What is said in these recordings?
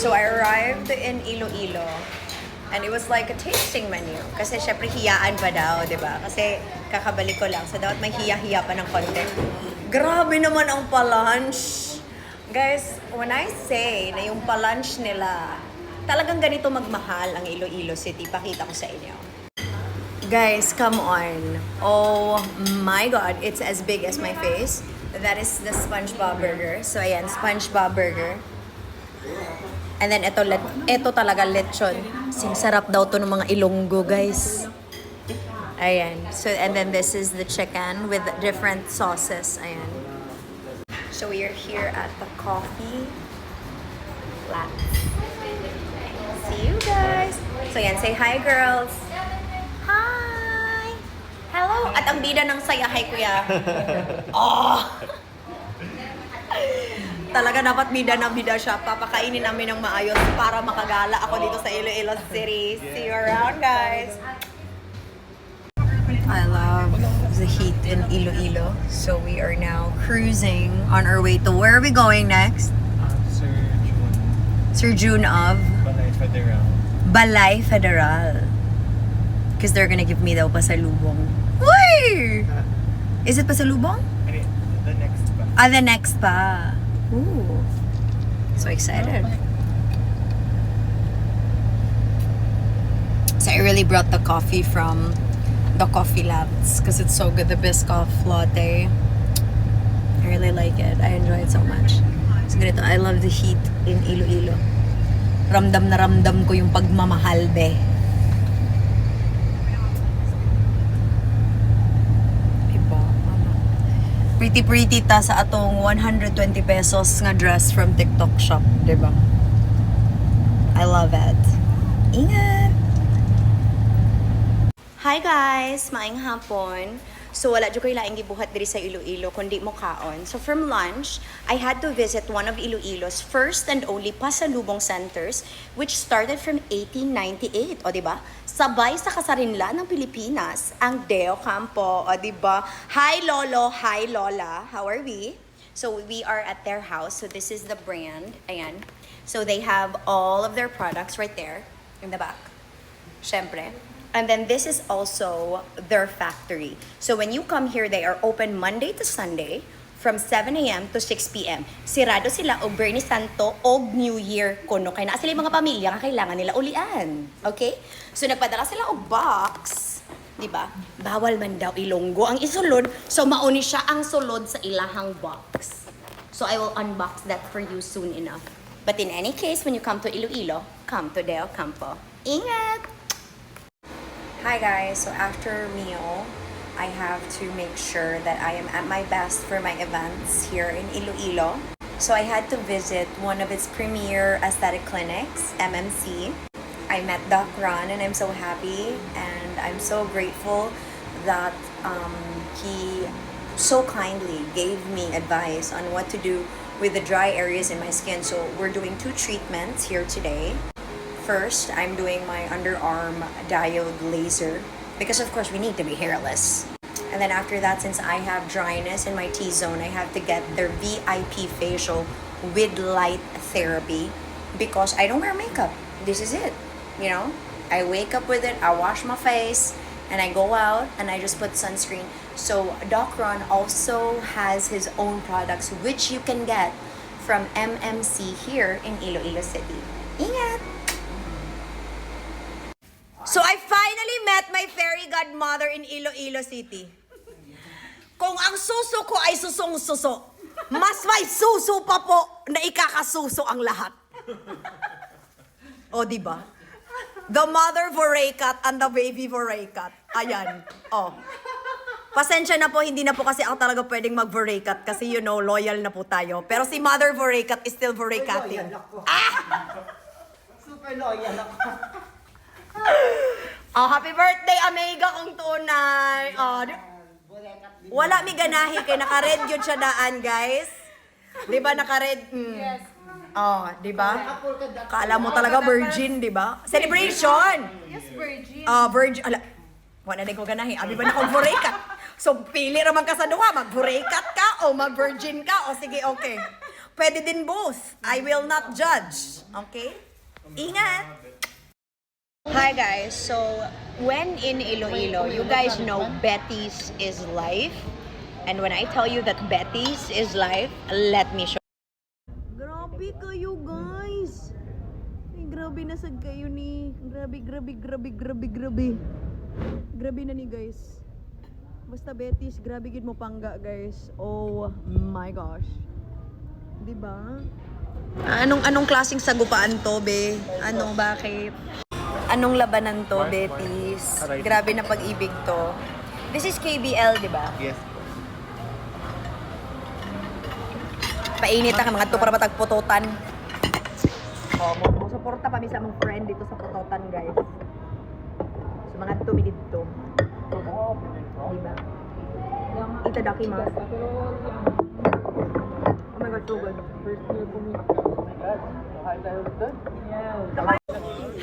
So I arrived in Iloilo and it was like a tasting menu. Kasi syempre hiyaan pa daw, di ba? Kasi kakabalik ko lang. So dapat may hiya-hiya pa ng konti. Grabe naman ang pa-lunch. Guys, when I say na yung pa-lunch nila, talagang ganito magmahal ang Iloilo City. Pakita ko sa inyo. Guys, come on. Oh my God, it's as big as my face. That is the SpongeBob burger. So ayan, SpongeBob burger. And then ito talaga lechon. Sarap daw to ng mga Ilonggo, guys. Ayan. So and then this is the chicken with different sauces. Ayan. So we are here at the coffee flat. See you guys. So ayan, say hi girls. Hi. Hello. At ang bida ng saya, hi kuya. Oh. Talaga dapat bida na bida siya. Papakainin namin ng maayos para makagala ako dito sa Iloilo City. See you around, guys. I love the heat in Iloilo. So we are now cruising on our way to where are we going next? Sir June. Sir June of? Balay Federal. Balay Federal. Because they're gonna give me daw pasalubong. Why? Is it pasalubong? The next pa. The next pa. Ooh. So excited. So I really brought the coffee from the Coffee Labs because it's so good. The Biscoff latte. I really like it. I enjoy it so much. So ganito, I love the heat in Iloilo. Ramdam na ramdam ko yung pagmamahal, be. Pretty ta sa atong 120 pesos nga dress from TikTok shop, diba? I love it. Ingat! Hi guys! Maayong hapon. So wala dyan ko ilaing gibuhat diri sa Iloilo kundi mo kaon. So from lunch, I had to visit one of Iloilo's first and only pasalubong centers which started from 1898. O diba? Sabay sa kasarinlan ng Pilipinas, ang Deo Campo. O diba? Hi Lolo! Hi Lola! How are we? So we are at their house. So this is the brand. Ayan. So they have all of their products right there in the back. Syempre. And then this is also their factory. So when you come here, they are open Monday to Sunday from 7 a.m. to 6 p.m. Sirado sila o Bernie Santo o New Year kuno. Kaya na sila yung mga pamilya nga kailangan nila ulian. Okay? So nagpadala sila og box. Diba? Bawal man daw Ilonggo ang isulod. So mauni siya ang sulod sa ilahang box. So I will unbox that for you soon enough. But in any case, when you come to Iloilo, come to Deo Campo. Ingat! Hi guys, so after meal, I have to make sure that I am at my best for my events here in Iloilo. So I had to visit one of its premier aesthetic clinics, MMC. I met Doc Ron and I'm so happy and I'm so grateful that he so kindly gave me advice on what to do with the dry areas in my skin. So we're doing 2 treatments here today. First, I'm doing my underarm diode laser because of course we need to be hairless. And then after that, since I have dryness in my T-zone, I have to get their VIP facial with light therapy because I don't wear makeup. This is it, you know? I wake up with it, I wash my face, and I go out and I just put sunscreen. So Doc Ron also has his own products which you can get from MMC here in Iloilo City. Ingat! So I finally met my fairy godmother in Iloilo City. Kung ang suso ko ay susong-suso, mas may suso pa po na ikakasuso ang lahat. O, diba? The mother Vorekat and the baby Vorekat. Ayan. O. Pasensya na po, hindi na po kasi ako talaga pwedeng mag-Vorekat kasi you know, loyal na po tayo. Pero si mother Vorekat is still Vorekating. Super loyal ako. Oh, happy birthday, Amiga kong tunay. Oh, wala mi ganahi kay naka-red yun siya daan, guys. 'Di ba naka-red? Yes. Oh, 'di ba? Kala mo talaga virgin, 'di ba? Celebration. Yes, virgin. Virgin. Ala. Wala na ko ganahi. Abi ba na kong vurekat? So pili ra man ka sa duha, mag-vurekat ka o mag-virgin ka o sige, okay. Pwede din both. I will not judge. Okay? Ingat! Hi guys, so when in Iloilo, you guys know Betty's is life. And when I tell you that Betty's is life, let me show. Grabe kayo guys! Ay, grabe na sad kayo ni. Grabe. Grabe na ni guys. Basta Betty's, grabe gid mo pangga guys. Oh my gosh. Diba? Anong klaseng sagupaan to, be? Bakit? Anong labanan to, Betty's? Grabe na pag-ibig to. This is KBL, di ba? Yes. Painit na ka mga to para matagpututan. Mo suporta pa mi sa mong friend dito sa pututan, guys. So mga to dito. Diba? Itadakimasu. Oh my God, so good.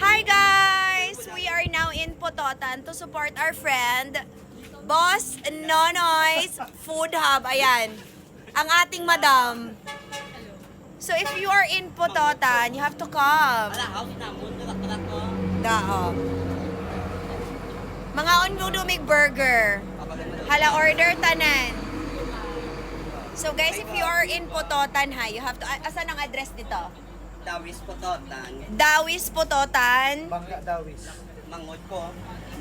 Hi guys! We are now in Putotan to support our friend, Boss Nonoy's Food Hub. Ayan, ang ating madam. So if you are in Putotan, you have to come. Dao. Mga unludumig burger. Hala order tanan. So guys, if you are in Putotan, you have to, asan ang address dito? Dawis Putotan. Dawis Putotan. Bangga Dawis. Mangod ko.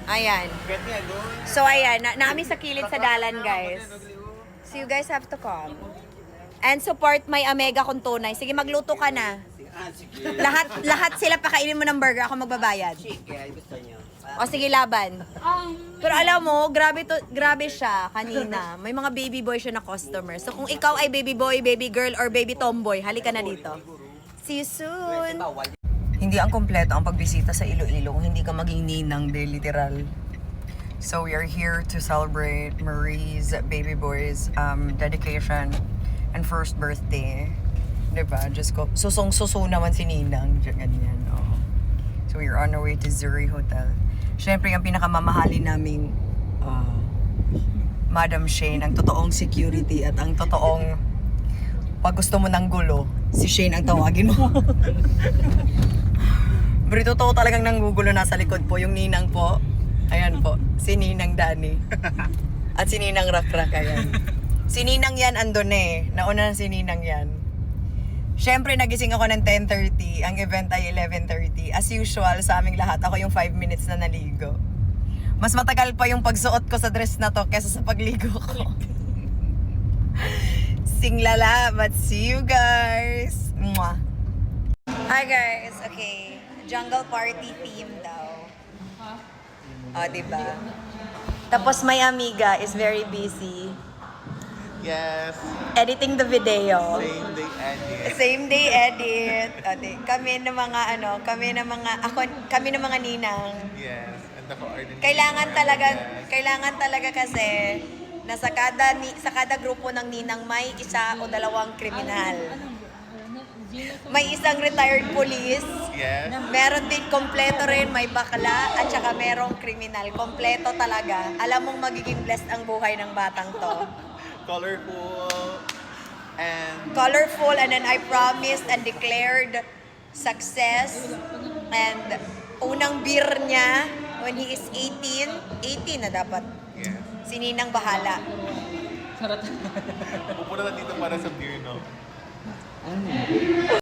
Ayan. Pwede nga doon. So ayan, namin sa kilid sa dalan guys. So you guys have to come. And support my Omega kung tunay. Sige, magluto ka na. Sige. Lahat sila pakainin mo ng burger, ako magbabayad. Sige, ay gusto nyo. O sige, laban. Pero alam mo, grabe siya kanina. May mga baby boy siya na customer. So kung ikaw ay baby boy, baby girl, or baby tomboy, halika na dito. See you soon! Hindi ang kompleto ang pagbisita sa Iloilo kung hindi ka maging ninang de literal. So we are here to celebrate Marie's baby boy's dedication and first birthday. Diba? Just go. Susong-suso naman si Ninang. Ganyan. Oh. So we're on our way to Zuri Hotel. Siyempre, ang pinakamamahalin naming Madam Shane, ang totoong security at ang totoong pag gusto mo ng gulo, si Shane ang tawagin mo. Pero totoo talagang nanggugulo nasa likod po. Yung Ninang po, ayan po, si Ninang Dani. At si Ninang Rakrak, ayan. Si Ninang yan andun eh. Nauna na si Ninang yan. Siyempre, nagising ako ng 10:30. Ang event ay 11:30. As usual, sa aming lahat, ako yung 5 minutes na naligo. Mas matagal pa yung pagsuot ko sa dress na to kesa sa pagligo ko. Singlala, but see you guys! Mwah! Hi guys! Okay, jungle party theme daw. O, diba? Tapos my amiga is very busy Yes. editing the video. Same day edit. Same day edit. Ate, kami ng mga ninang. Yes. And the coordinator. Kailangan talaga kasi na sa kada grupo ng ninang may isa o dalawang kriminal. May isang retired police. Yes. Meron din kompleto rin, may bakla at saka merong kriminal. Kompleto talaga. Alam mong magiging blessed ang buhay ng batang to. Colorful and then I promised and declared success. And unang beer niya when he is 18 na dapat. Yes. Si Ninang bahala. Pupunta na dito para sa beer, no?